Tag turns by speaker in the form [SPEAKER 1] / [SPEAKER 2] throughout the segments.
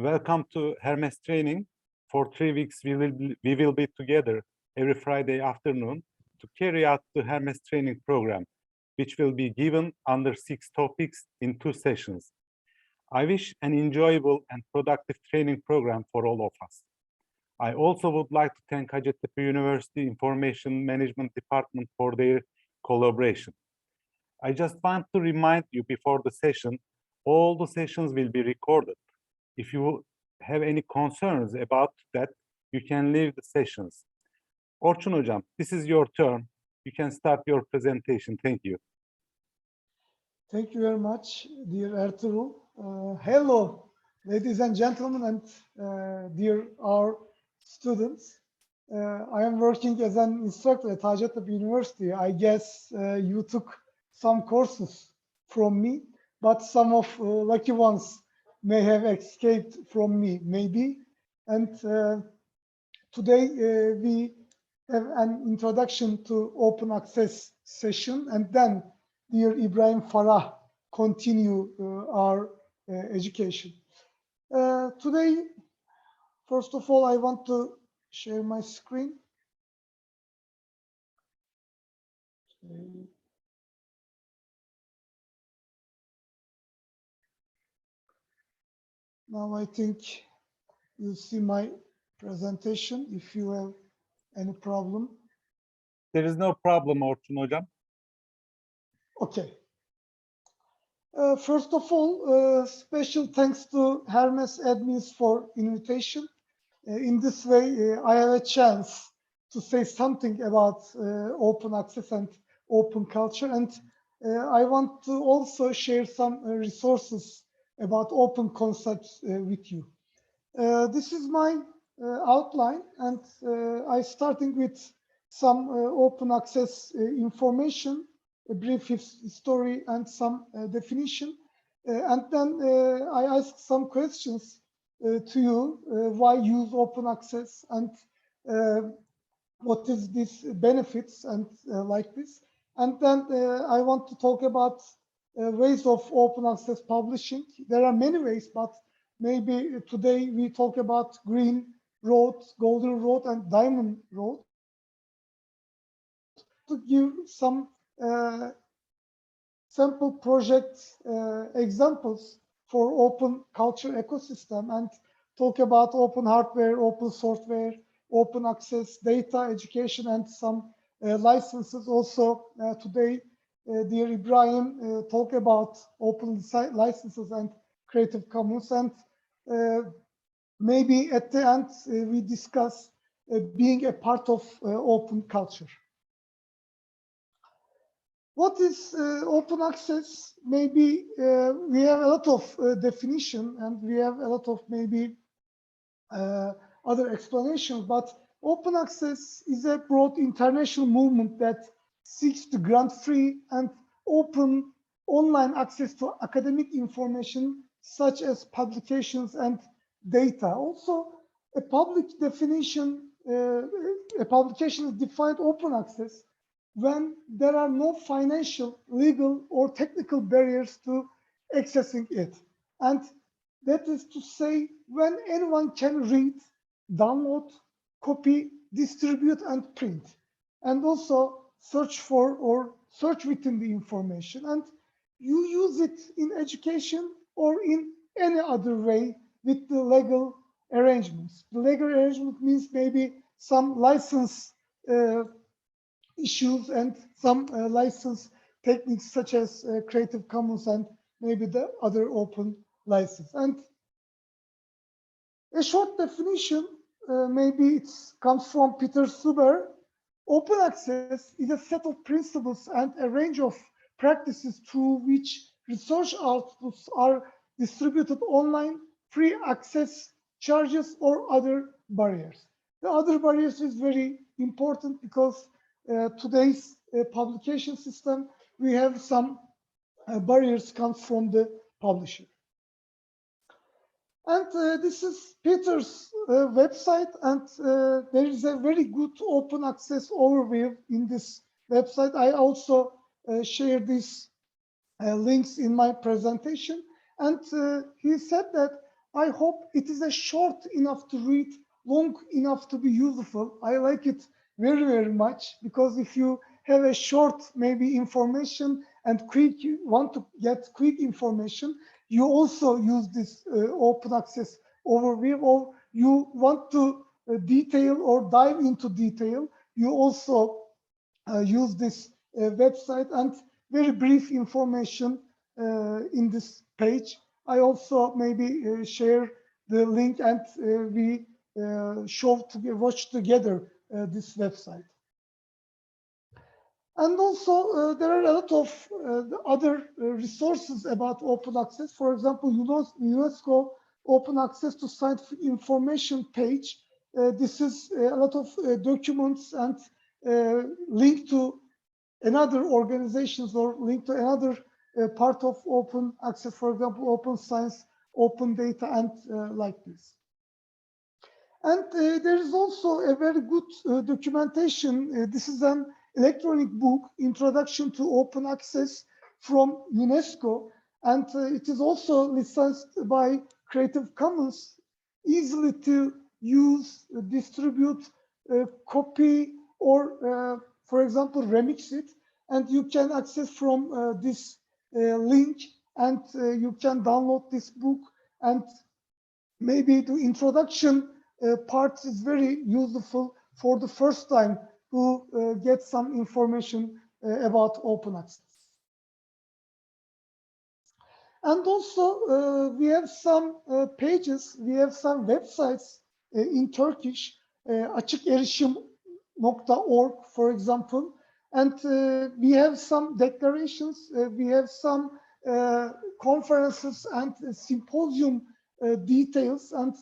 [SPEAKER 1] Welcome to Hermes training. For 3 weeks, we will be together every Friday afternoon to carry out the Hermes training program, which will be given under 6 topics in 2 sessions. I wish an enjoyable and productive training program for all of us. I also would like to thank Hacettepe University Information Management Department for their collaboration. I just want to remind you before the session, all the sessions will be recorded. If you have any concerns about that, you can leave the sessions. Orçun Hocam, this is your turn. You can start your presentation. Thank you.
[SPEAKER 2] Thank you very much, dear Ertuğrul. Hello, ladies and gentlemen, and dear our students. I am working as an instructor at Hacettepe University. I guess you took some courses from me, but some of lucky ones may have escaped from me, maybe. And today we have an introduction to open access session, and then dear Ibrahim Farah continue our education. Today, first of all, I want to share my screen. Okay. Now I think you see my presentation. If you have any problem.
[SPEAKER 1] There is no problem, Orçun Hocam.
[SPEAKER 2] Okay. First of all, special thanks to Hermes admins for invitation. In this way, I have a chance to say something about open access and open culture. And I want to also share some resources about open concepts with you. This is my outline, and I starting with some open access information, a brief history and some definition. And then I ask some questions to you. Why use open access, and what is this benefits, and like this. And then I want to talk about ways of open access publishing. There are many ways, but maybe today we talk about Green Road, Golden Road, and Diamond Road. To give some sample project examples for open culture ecosystem, and talk about open hardware, open software, open access, data, education, and some licenses. Also today, dear Ibrahim talk about open licenses and Creative Commons, and maybe at the end we discuss being a part of open culture. What is open access? Maybe we have a lot of definition, and we have a lot of maybe other explanations, but open access is a broad international movement that seeks to grant free and open online access to academic information such as publications and data. Also, a public definition, a publication is defined open access when there are no financial, legal, or technical barriers to accessing it. And that is to say, when anyone can read, download, copy, distribute, and print, and also search for or search within the information. And you use it in education or in any other way with the legal arrangements. The legal arrangement means maybe some license issues and some license techniques such as Creative Commons and maybe the other open license. And a short definition, maybe it comes from Peter Suber. Open access is a set of principles and a range of practices through which research outputs are distributed online, free access charges or other barriers. The other barriers is very important because today's publication system, we have some barriers comes from the publisher. And this is Peter's website, and there is a very good open access overview in this website. I also share these links in my presentation. And he said that I hope it is a short enough to read, long enough to be useful. I like it very, very much because if you have a short, maybe information and quick, you want to get quick information, you also use this open access overview, or you want to detail or dive into detail, you also use this website and very brief information in this page. I also maybe share the link and we watch together this website. And also there are a lot of other resources about open access. For example, UNESCO Open Access to Scientific Information page. This is a lot of documents and link to another organizations or link to another part of open access, for example, open science, open data, and like this. And there is also a very good documentation. This is an electronic book, Introduction to Open Access from UNESCO, and it is also licensed by Creative Commons, easily to use, distribute, copy, or for example, remix it. And you can access from this link, and you can download this book. And maybe the introduction part is very useful for the first time to get some information about open access. And also we have some pages, we have some websites in Turkish, açıkerişim.org, for example, and we have some declarations, we have some conferences and symposium details, and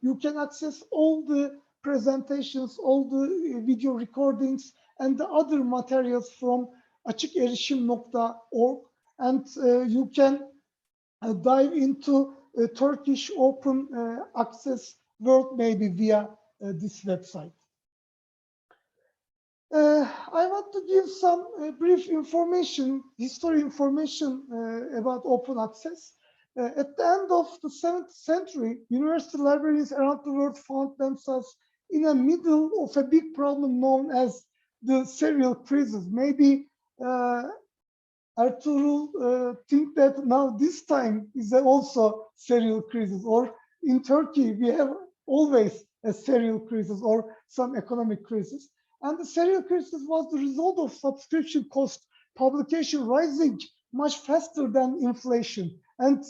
[SPEAKER 2] you can access all the presentations, all the video recordings, and the other materials from açıkerişim.org, and you can dive into Turkish open access world maybe via this website. I want to give some brief information, history information about open access. At the end of the 7th century, university libraries around the world found themselves in the middle of a big problem known as the serial crisis. Maybe Ertuğrul think that now this time is also serial crisis, or in Turkey we have always a serial crisis or some economic crisis. And the serial crisis was the result of subscription cost publication rising much faster than inflation. And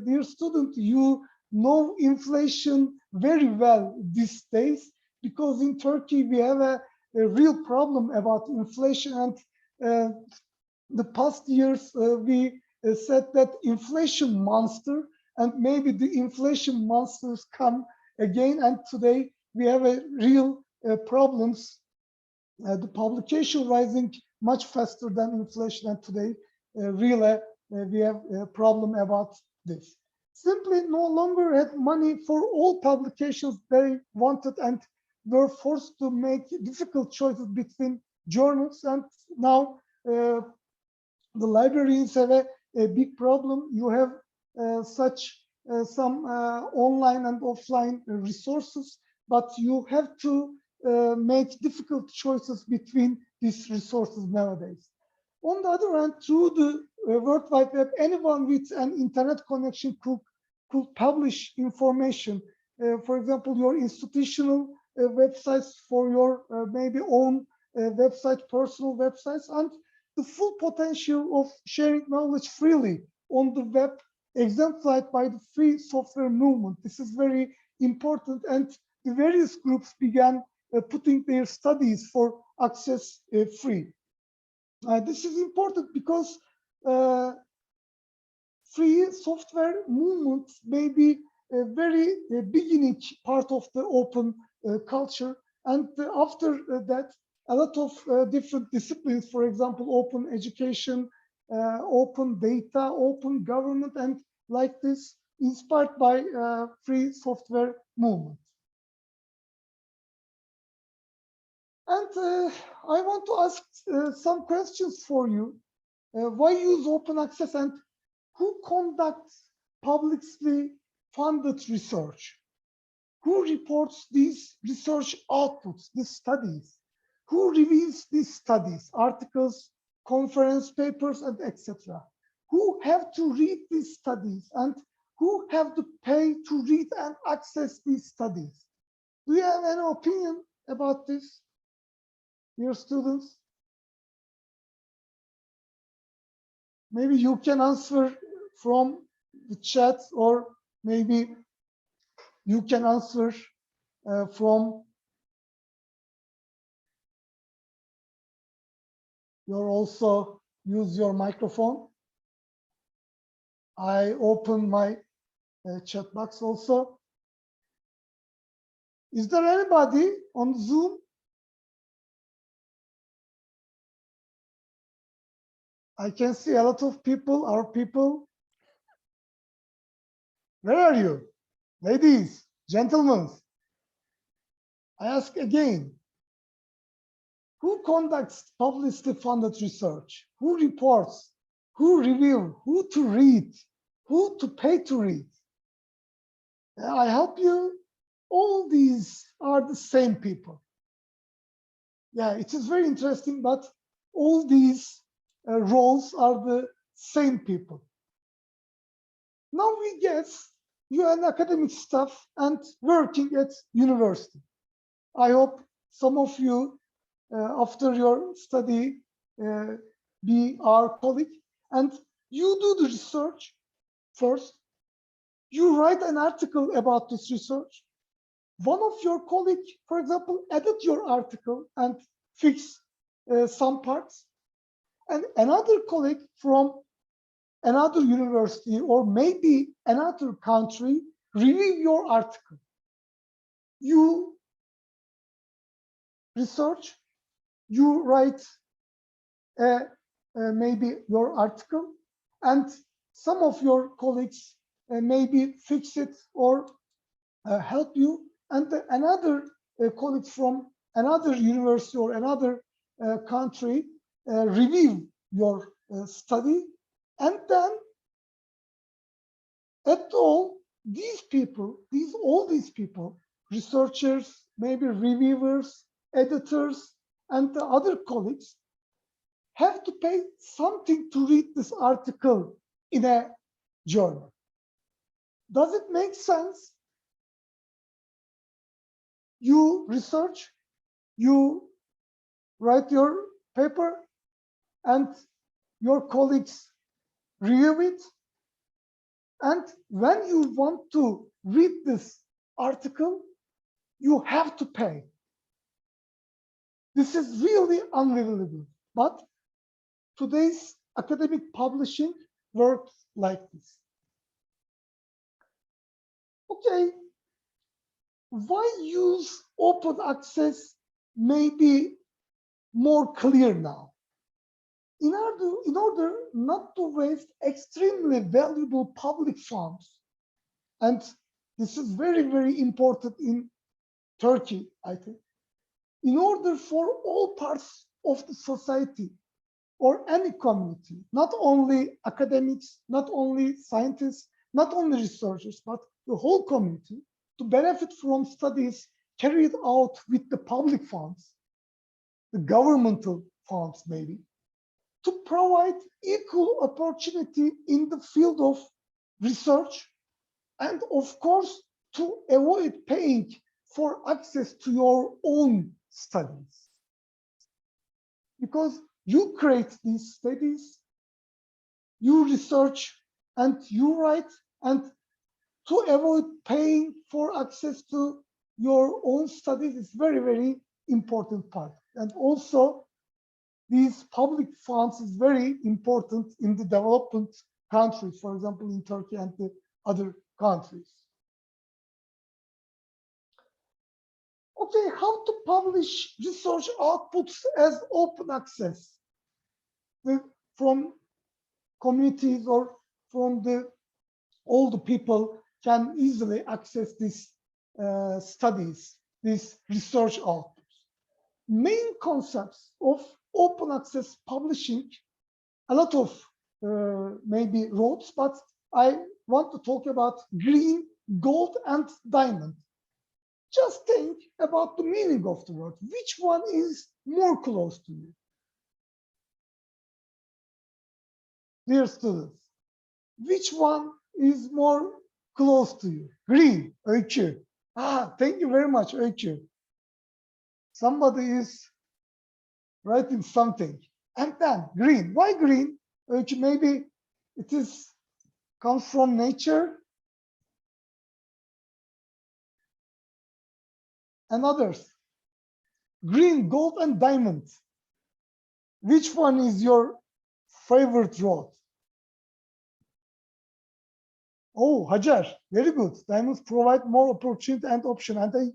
[SPEAKER 2] dear student, you know inflation very well these days, because in Turkey we have a real problem about inflation. And the past years we said that inflation monster, and maybe the inflation monsters come again. And today we have a real problems. The publication rising much faster than inflation, and today really we have a problem about this. Simply no longer had money for all publications they wanted, and were forced to make difficult choices between journals. And now the librarians have a big problem. You have some online and offline resources, but you have to make difficult choices between these resources nowadays. On the other hand, through the World Wide Web, anyone with an internet connection could publish information. For example, your institutional websites, for your maybe own website, personal websites, and the full potential of sharing knowledge freely on the web, exemplified by the free software movement. This is very important, and the various groups began putting their studies for access free. This is important because free software movement may be a very beginning part of the open culture. And after that, a lot of different disciplines, for example, open education, open data, open government, and like this, inspired by free software movement. And I want to ask some questions for you. Why use open access, and who conducts publicly funded research? Who reports these research outputs, these studies? Who reviews these studies, articles, conference papers, and etc.? Who have to read these studies and who have to pay to read and access these studies? Do you have any opinion about this, dear students? Maybe you can answer from the chat, or maybe you can answer from your also use your microphone. I open my chat box also. Is there anybody on Zoom? I can see a lot of people, our people. Where are you? Ladies, gentlemen, I ask again, who conducts publicly funded research? Who reports? Who reviews? Who to read? Who to pay to read? I help you. All these are the same people. Yeah, it is very interesting, but all these roles are the same people. Now we guess you are an academic staff and working at university. I hope some of you, after your study, be our colleague, and you do the research first. You write an article about this research. One of your colleagues, for example, edit your article and fix some parts. And another colleague from another university or maybe another country review your article. You research, you write maybe your article, and some of your colleagues maybe fix it or help you, and another colleague from another university or another country review your study, and then at all these people, all these people, researchers, maybe reviewers, editors, and the other colleagues have to pay something to read this article in a journal. Does it make sense? You research, you write your paper, and your colleagues review it. And when you want to read this article, you have to pay. This is really unbelievable. But today's academic publishing works like this. Okay, why use open access may be more clear now. In order not to waste extremely valuable public funds, and this is very, very important in Turkey, I think, in order for all parts of the society or any community, not only academics, not only scientists, not only researchers, but the whole community, to benefit from studies carried out with the public funds, the governmental funds maybe, to provide equal opportunity in the field of research, and of course, to avoid paying for access to your own studies. Because you create these studies, you research, and you write, and to avoid paying for access to your own studies is very, very important part. And also, these public funds is very important in the development countries, for example, in Turkey and the other countries. Okay, how to publish research outputs as open access from communities or from all the people can easily access these studies, these research outputs. Main concepts of open access publishing, a lot of maybe roads, but I want to talk about green gold and diamond. Just think about the meaning of the word. Which one is more close to you? Dear students, which one is more close to you? Green, Öykü. Thank you very much, Öykü. Somebody is writing something. And then green. Why green? Öykü, maybe it comes from nature. And others. Green, gold, and diamond. Which one is your favorite road? Oh, Hajar, very good. Diamonds provide more opportunity and option. And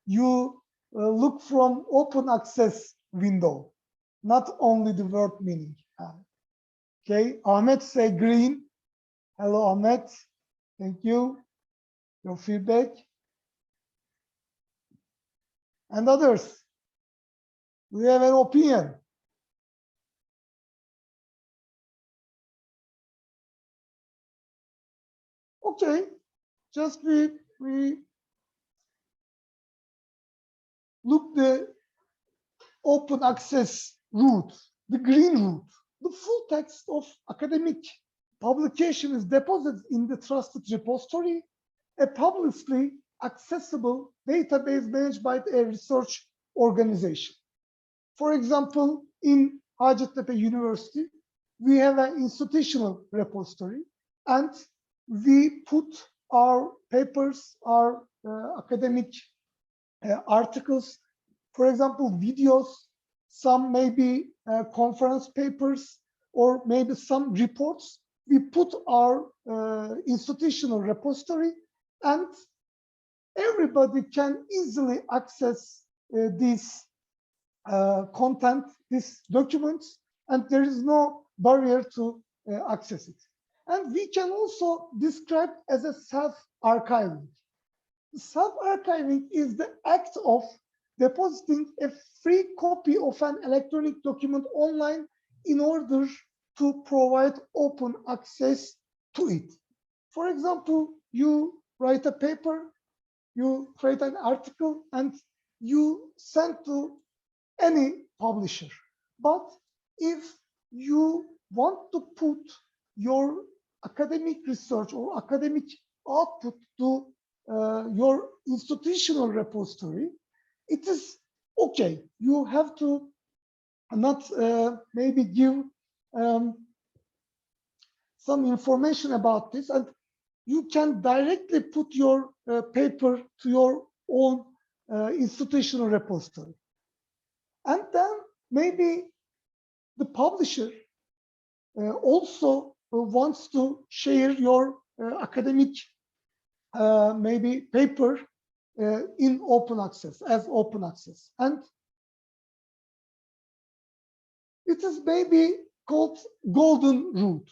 [SPEAKER 2] you look from open access window, not only the word meaning. Okay, Ahmet say green. Hello, Ahmet. Thank you. Your feedback. And others, we have an opinion. Okay, just we look the open access route, the green route. The full text of academic publication is deposited in the trusted repository, a publicly accessible database managed by a research organization. For example, in Hacettepe University, we have an institutional repository, and we put our papers, our academic articles, for example, videos, some maybe conference papers, or maybe some reports. We put our institutional repository, and everybody can easily access this content, these documents, and there is no barrier to access it. And we can also describe as a self-archiving. Self-archiving is the act of depositing a free copy of an electronic document online in order to provide open access to it. For example, you write a paper, you create an article, and you send to any publisher. But if you want to put your academic research or academic output to your institutional repository, it is okay. You have to not maybe give some information about this, and you can directly put your paper to your own institutional repository. And then maybe the publisher also wants to share your academic maybe paper in open access, as open access. And it is maybe called golden route,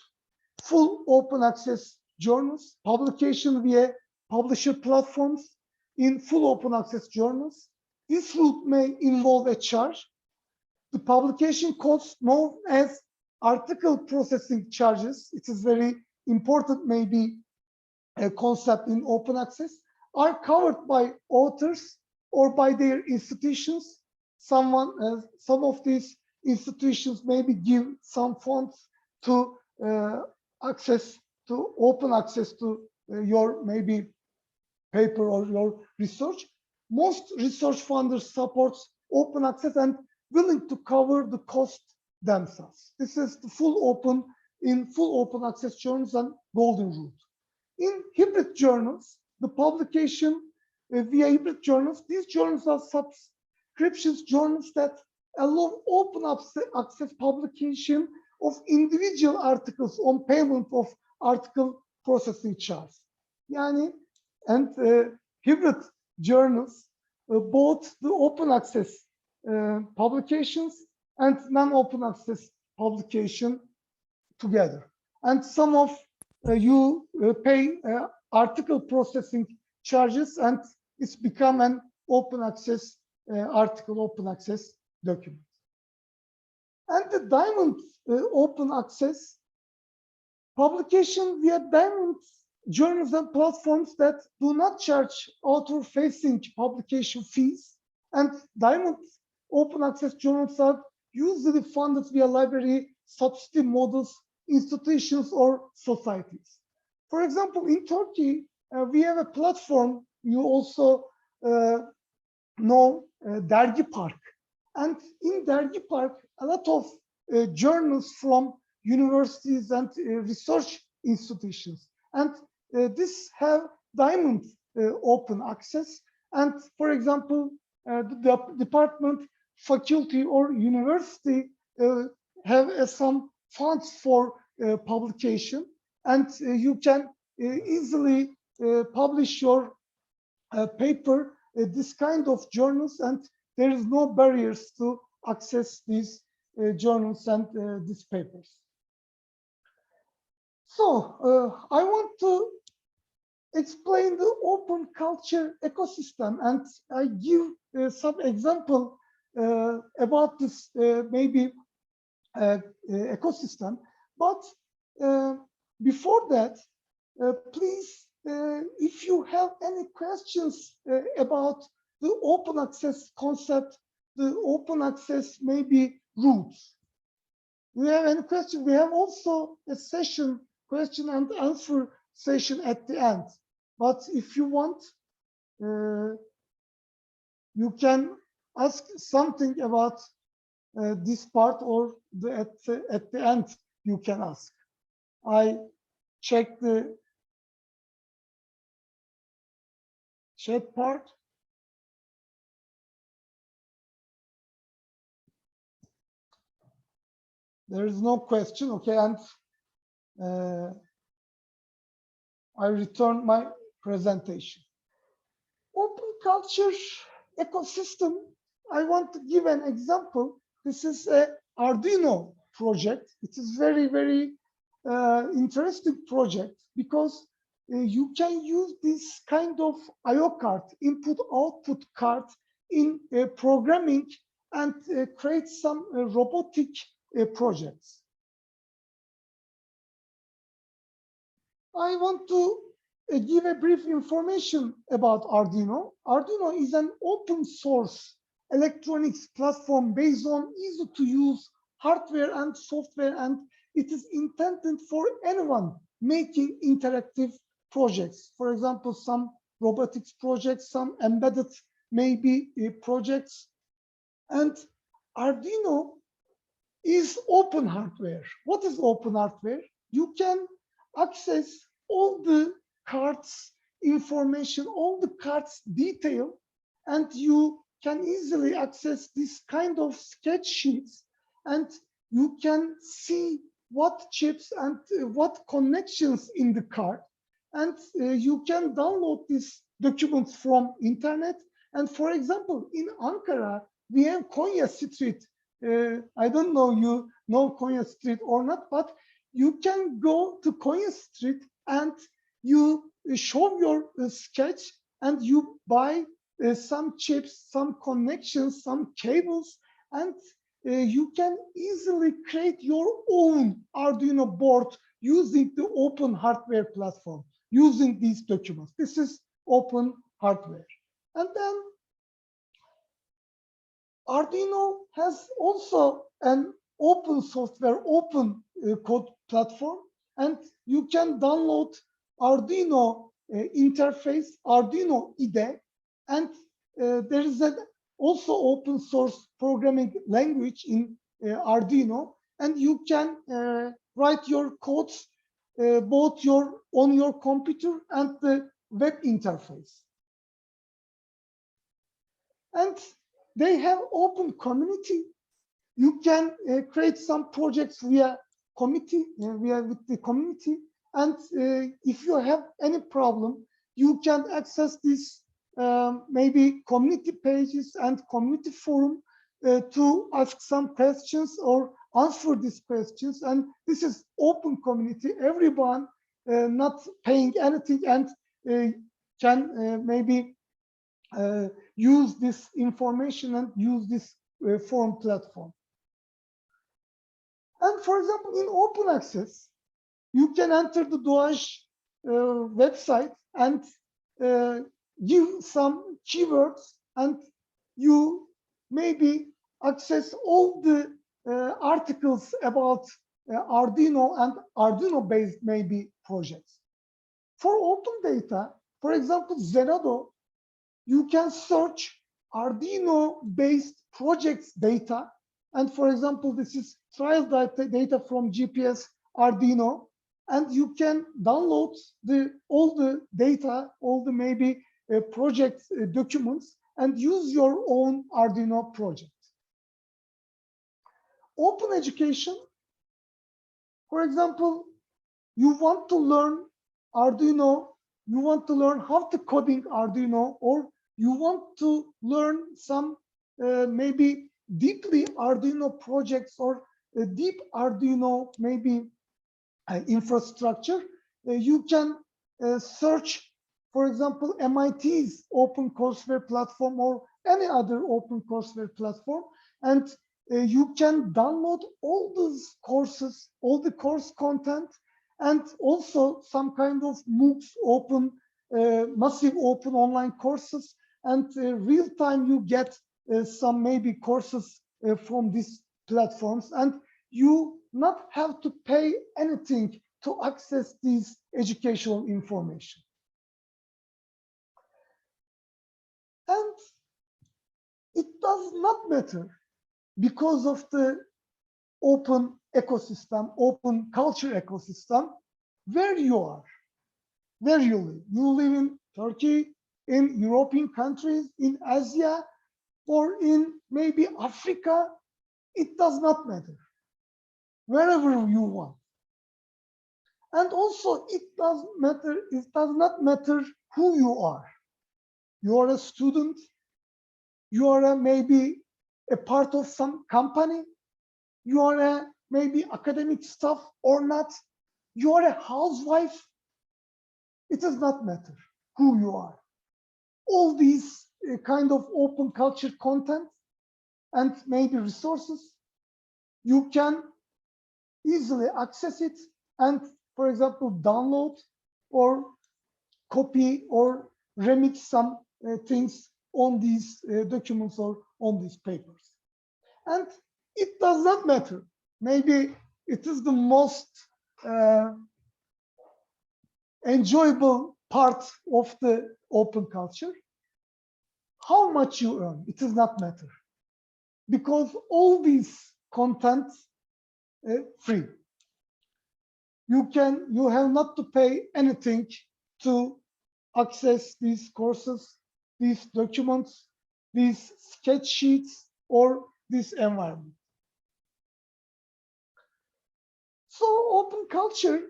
[SPEAKER 2] full open access journals, publication via publisher platforms in full open access journals. This route may involve a charge. The publication costs known as article processing charges. It is very important, maybe a concept in open access, are covered by authors or by their institutions. Some of these institutions maybe give some funds to open access to your maybe paper or your research. Most research funders supports open access and willing to cover the cost themselves. This is the full open access journals and golden route. In hybrid journals, the publication via hybrid journals, these journals are subscriptions journals that allow open access publication of individual articles on payment of article processing charge. Yani, and hybrid journals, both the open access publications and non-open access publication together. And some of you pay article processing charges, and it's become an open access article, open access document. And the Diamond open access publication via Diamond journals and platforms that do not charge author-facing publication fees, and Diamond open access journals are usually funded via library subsidy models, institutions, or societies. For example, in Turkey, we have a platform you also know, Dergi Park. And in Dergi Park, a lot of journals from universities and research institutions. And this have Diamond open access. And for example, the department, faculty, or university have some funds for publication, and you can easily publish your paper, this kind of journals, and there is no barriers to access these journals and these papers. So I want to explain the open culture ecosystem, and I give some example about this maybe ecosystem. But before that, please, if you have any questions about the open access concept, the open access maybe roots. Do you have any question? We have also a session, question and answer session at the end. But if you want, you can ask something about this part, or at the end you can ask. I check the chat part. There is no question, okay, and I return my presentation. Open culture ecosystem, I want to give an example. This is a Arduino project. It is very, very interesting project, because you can use this kind of I/O card, input-output card, in programming and create some robotic projects. I want to give a brief information about Arduino. Arduino is an open source electronics platform based on easy to use hardware and software, and it is intended for anyone making interactive projects. For example, some robotics projects, some embedded maybe projects. And Arduino is open hardware. What is open hardware? You can access all the cards information, all the cards detail, and you can easily access this kind of sketch sheets, and you can see what chips and what connections in the card, and you can download these documents from internet. And for example, in Ankara, we have Konya Street. I don't know you know Konya Street or not, but you can go to Konya Street and you show your sketch, and you buy some chips, some connections, some cables, and you can easily create your own Arduino board using the open hardware platform, using these documents. This is open hardware. And then Arduino has also an open software, open code platform, and you can download Arduino interface, Arduino IDE, and there is also open source programming language in Arduino, and you can write your codes both on your computer and the web interface. And they have open community. You can create some projects via committee, with the community. And if you have any problem, you can access this maybe community pages and community forum to ask some questions or answer these questions. And this is open community. Everyone not paying anything and can maybe use this information and use this forum platform. And for example, in open access, you can enter the Douage website and give some keywords, and you maybe access all the articles about Arduino and Arduino-based maybe projects. For open data, for example, Zenodo, you can search Arduino-based projects data. And for example, this is trial data from GPS Arduino. And you can download all the data, all the maybe project documents, and use your own Arduino project. Open education, for example, you want to learn Arduino, you want to learn how to coding Arduino, or you want to learn some maybe deeply Arduino projects or deep Arduino maybe infrastructure, you can search, for example, MIT's OpenCourseWare platform or any other OpenCourseWare platform, and you can download all those courses, all the course content, and also some kind of MOOCs, open, massive open online courses, and real time you get some maybe courses from these platforms, and you not have to pay anything to access these educational information. And it does not matter, because of the open ecosystem, open culture ecosystem, where you are, where you live. You live in Turkey, in European countries, in Asia, or in maybe Africa, it does not matter. Wherever you want. And also it does not matter who you are. You are a student, you are maybe a part of some company, you are maybe academic staff or not, you are a housewife. It does not matter who you are. All these kind of open culture content and maybe resources, you can easily access it and, for example, download or copy or remix some things on these documents or on these papers. And it does not matter. Maybe it is the most enjoyable part of the open culture. How much you earn, it does not matter. Because all these contents free. You have not to pay anything to access these courses, these documents, these sketch sheets, or this environment. So open culture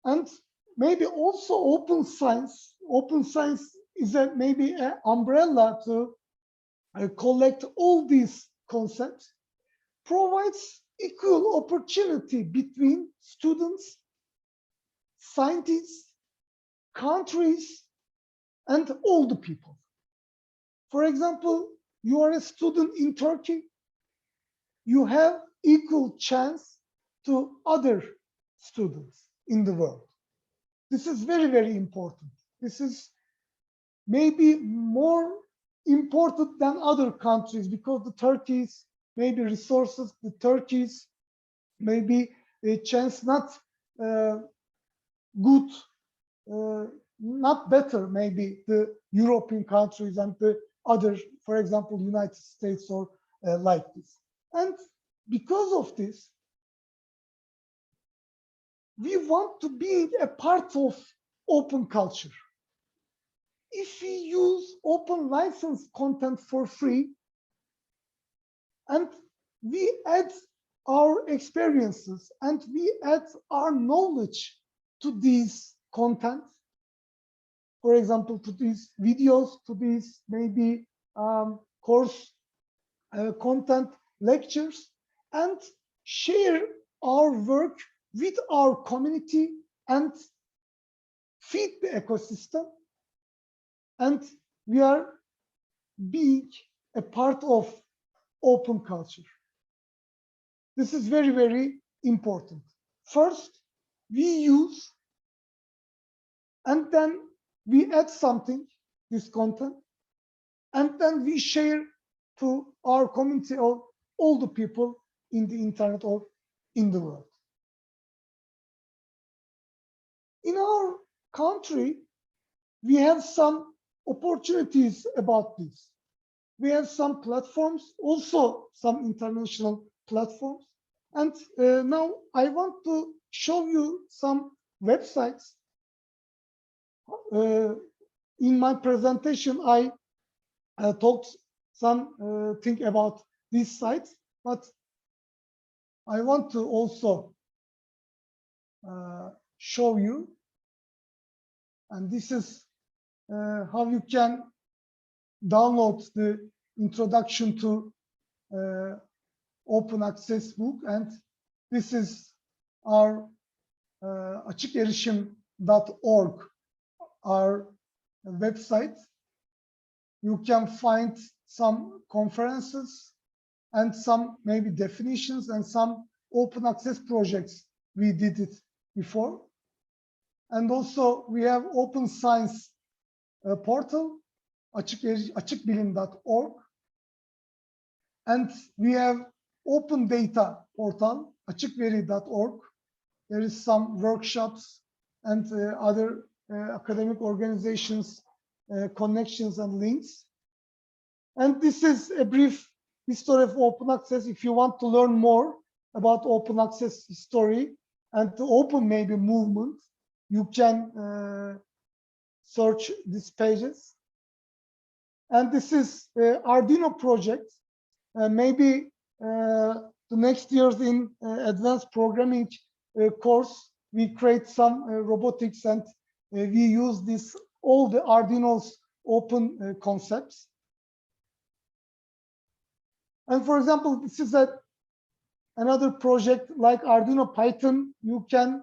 [SPEAKER 2] and maybe also open science. Open science is maybe an umbrella to collect all these concepts, provides equal opportunity between students, scientists, countries, and all the people. For example, you are a student in Turkey, you have equal chance to other students in the world. This is very, very important. This is maybe more important than other countries, because the Turkey's maybe resources, the Turkey's maybe a chance not good, not better, maybe the European countries and the other, for example, United States or like this. And because of this, we want to be a part of open culture. If we use open license content for free, and we add our experiences and we add our knowledge to these content, for example, to these videos, to these maybe course content lectures, and share our work with our community and feed the ecosystem, and we are being a part of open culture. This is very, very important. First, we use and then we add something, this content, and then we share to our community of all the people in the internet or in the world. In our country, we have some opportunities about this. We have some platforms, also some international platforms. And now I want to show you some websites. In my presentation, I talked something about these sites, but I want to also show you, and this is how you can download the introduction to open access book, and this is our açıkerişim.org, our website. You can find some conferences and some maybe definitions and some open access projects. We did it before. And also we have open science portal, açıkbilim.org. And we have open data portal, açıkveri.org. There is some workshops and other academic organizations, connections and links. And this is a brief history of open access. If you want to learn more about open access history and the open maybe movement, you can search these pages. And this is Arduino project. Maybe the next years in advanced programming course, we create some robotics, and we use this all the Arduino's open concepts. And for example, this is another project like Arduino Python. You can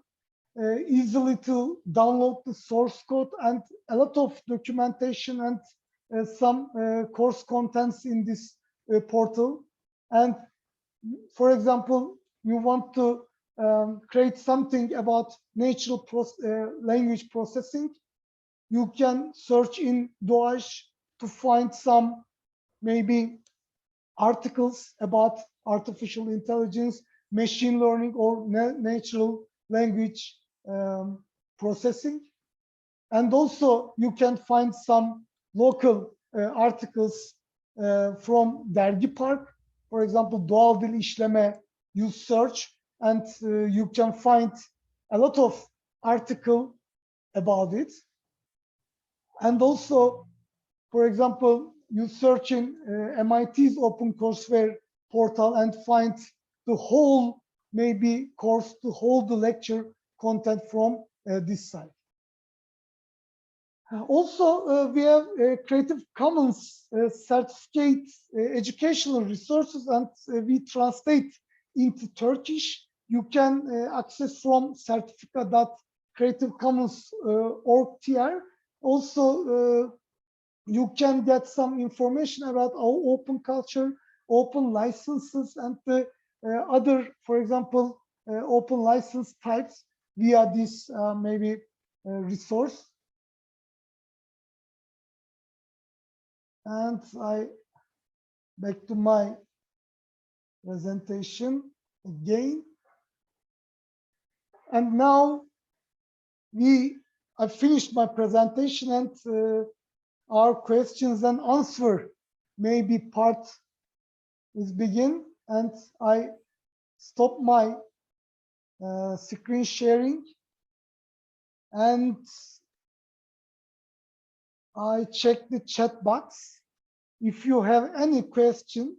[SPEAKER 2] easily to download the source code and a lot of documentation and some course contents in this portal. And for example, you want to create something about natural language processing, you can search in Doğaç to find some maybe articles about artificial intelligence, machine learning, or natural language processing. And also you can find some local articles from Dergi Park. For example, doğal dil işleme, you search and you can find a lot of article about it. And also, for example, you search in MIT's OpenCourseWare portal and find the whole maybe course, the whole the lecture content from this site. Also, we have Creative Commons certificate educational resources, and we translate into Turkish. You can access from certifica.creativecommons.org.tr. Also, you can get some information about our open culture, open licenses, and the other, for example, open license types via this maybe resource. And back to my presentation again. And now I finished my presentation, and our questions and answer maybe part is begin. And I stop my screen sharing, and I check the chat box. If you have any question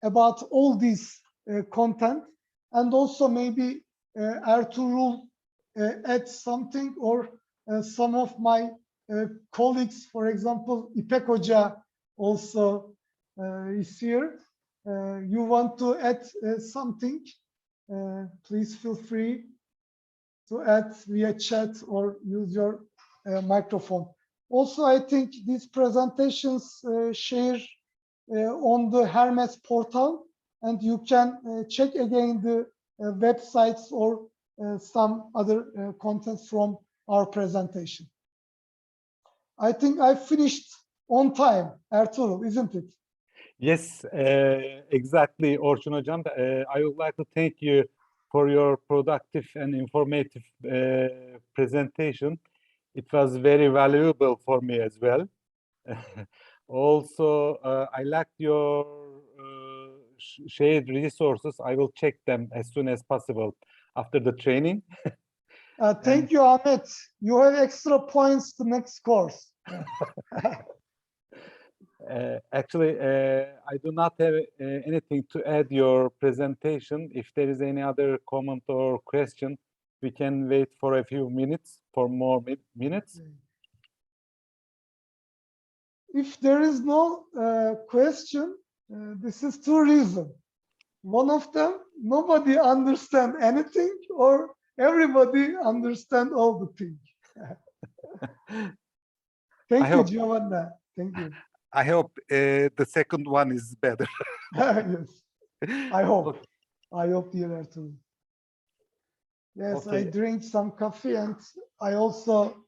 [SPEAKER 2] about all this content, and also maybe Ertuğrul add something, or some of my colleagues, for example, İpek Hoca also is here. You want to add something, please feel free to add via chat or use your microphone. Also, I think these presentations share on the Hermes portal, and you can check again the websites or some other contents from our presentation. I think I finished on time, Ertuğrul, isn't it?
[SPEAKER 1] Yes, exactly, Orçun Hocam. I would like to thank you for your productive and informative presentation. It was very valuable for me as well. Also, I liked your shared resources. I will check them as soon as possible after the training.
[SPEAKER 2] Thank you, Ahmet. You have extra points the next course.
[SPEAKER 1] Actually, I do not have anything to add your presentation. If there is any other comment or question, we can wait for a few minutes, for more minutes.
[SPEAKER 2] If there is no question, this is two reasons. One of them, nobody understand anything, or everybody understand all the things. Thank you,
[SPEAKER 1] hope-
[SPEAKER 2] Giovanna. Thank you.
[SPEAKER 1] I hope the second one is better.
[SPEAKER 2] Yes, I hope.
[SPEAKER 1] Okay.
[SPEAKER 2] I hope, dear Ertuğrul. Yes, I
[SPEAKER 1] Okay.
[SPEAKER 2] drink some coffee, and I also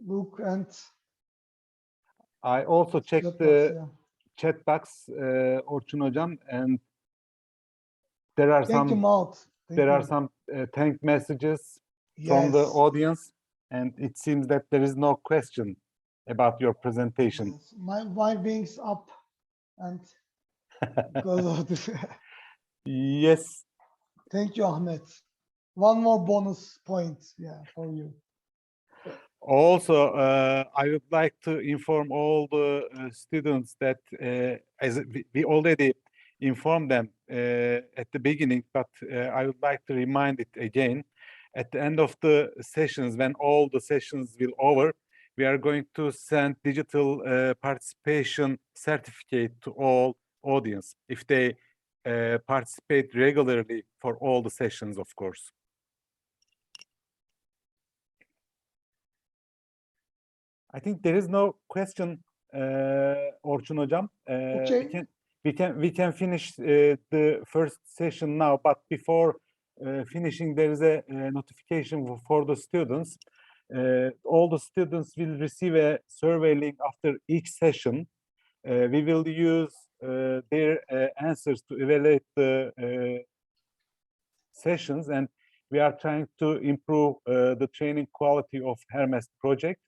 [SPEAKER 2] look and
[SPEAKER 1] I also checked
[SPEAKER 2] chat box,
[SPEAKER 1] the
[SPEAKER 2] yeah.
[SPEAKER 1] chat box, Orçun Hocam, and there are
[SPEAKER 2] Thank you,
[SPEAKER 1] some
[SPEAKER 2] Maud. Thank
[SPEAKER 1] there are
[SPEAKER 2] you.
[SPEAKER 1] some thank messages from the
[SPEAKER 2] Yes,
[SPEAKER 1] audience, and it seems that there is no question about your presentation.
[SPEAKER 2] yes. My wings up, and because of this.
[SPEAKER 1] Yes,
[SPEAKER 2] Thank you, Ahmet. One more bonus point, yeah, for you.
[SPEAKER 1] also, I would like to inform all the students that as we already informed them at the beginning, but I would like to remind it again. At the end of the sessions, when all the sessions will over, we are going to send digital participation certificate to all audience if they participate regularly for all the sessions, of course. I think there is no question, Orçun Hocam.
[SPEAKER 2] Okay.
[SPEAKER 1] We can finish the first session now, but before finishing, there is a notification for the students. All the students will receive a survey link after each session. We will use their answers to evaluate the sessions, and we are trying to improve the training quality of Hermes project.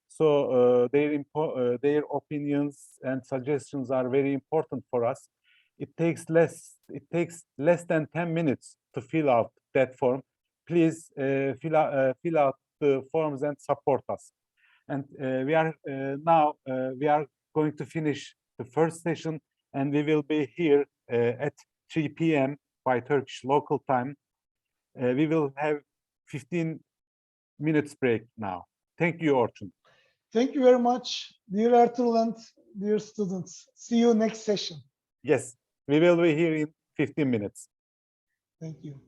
[SPEAKER 1] So their opinions and suggestions are very important for us. It takes less than 10 minutes to fill out that form. Please fill out the forms and support us. And we are going to finish the first session, and we will be here at 3 p.m. by Turkish local time. We will have 15 minutes break now. Thank you, Orçun.
[SPEAKER 2] Thank you very much, dear Ertuğrul and dear students. See you next session.
[SPEAKER 1] Yes, we will be here in 15 minutes.
[SPEAKER 2] Thank you.